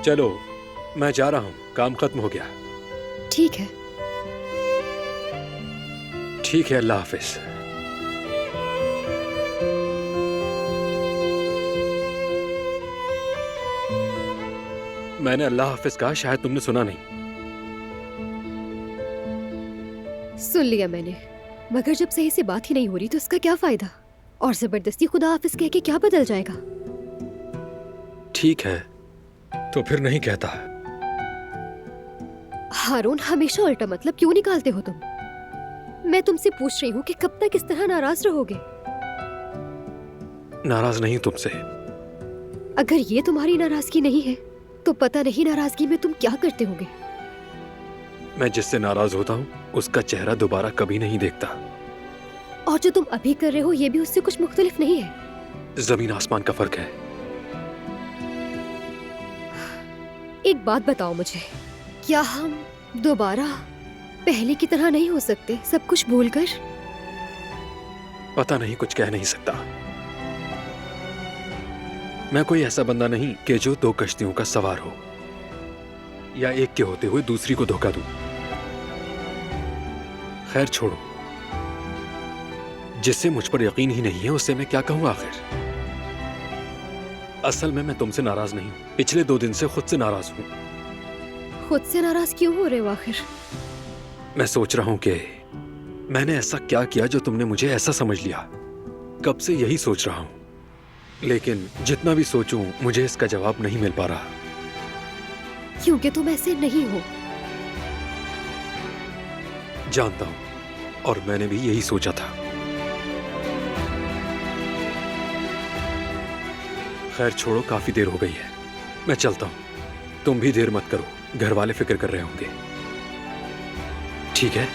चलो मैं जा रहा हूँ, काम खत्म हो गया। ठीक है। ठीक है, अल्लाह हाफिज। मैंने अल्लाह हाफिज कहा, शायद तुमने सुना नहीं। सुन लिया मैंने, मगर जब सही से बात ही नहीं हो रही तो इसका क्या फायदा? और जबरदस्ती खुदा हाफिज कह के क्या बदल जाएगा? ठीक है, तो फिर नहीं कहता। हारून, हमेशा उल्टा मतलब क्यों निकालते हो तुम? मैं तुमसे पूछ रही हूँ कि कब तक इस तरह नाराज रहोगे? नाराज नहीं तुमसे। अगर ये तुम्हारी नाराजगी नहीं है तो पता नहीं नाराजगी में तुम क्या करते होगे। मैं जिससे नाराज होता हूँ उसका चेहरा दोबारा कभी नहीं देखता। और जो तुम अभी कर रहे हो ये भी उससे कुछ मुख्तलिफ नहीं है। जमीन आसमान का फर्क है। एक बात बताओ मुझे, क्या हम दोबारा पहले की तरह नहीं हो सकते, सब कुछ भूलकर? पता नहीं, कुछ कह नहीं सकता। मैं कोई ऐसा बंदा नहीं कि जो दो कश्तियों का सवार हो या एक के होते हुए दूसरी को धोखा दूं। खैर छोड़ो, जिससे मुझ पर यकीन ही नहीं है उससे मैं क्या कहूं आखिर। असल में मैं तुमसे नाराज नहीं, पिछले 2 दिन से खुद से नाराज हूं। खुद से नाराज क्यों हो रहे हो आखिर? मैं सोच रहा हूं कि मैंने ऐसा क्या किया जो तुमने मुझे ऐसा समझ लिया। कब से यही सोच रहा हूं, लेकिन जितना भी सोचूं मुझे इसका जवाब नहीं मिल पा रहा। क्योंकि तुम ऐसे नहीं हो। जानता हूं, और मैंने भी यही सोचा था। खैर छोड़ो, काफी देर हो गई है, मैं चलता हूं। तुम भी देर मत करो, घर वाले फिक्र कर रहे होंगे। ठीक है।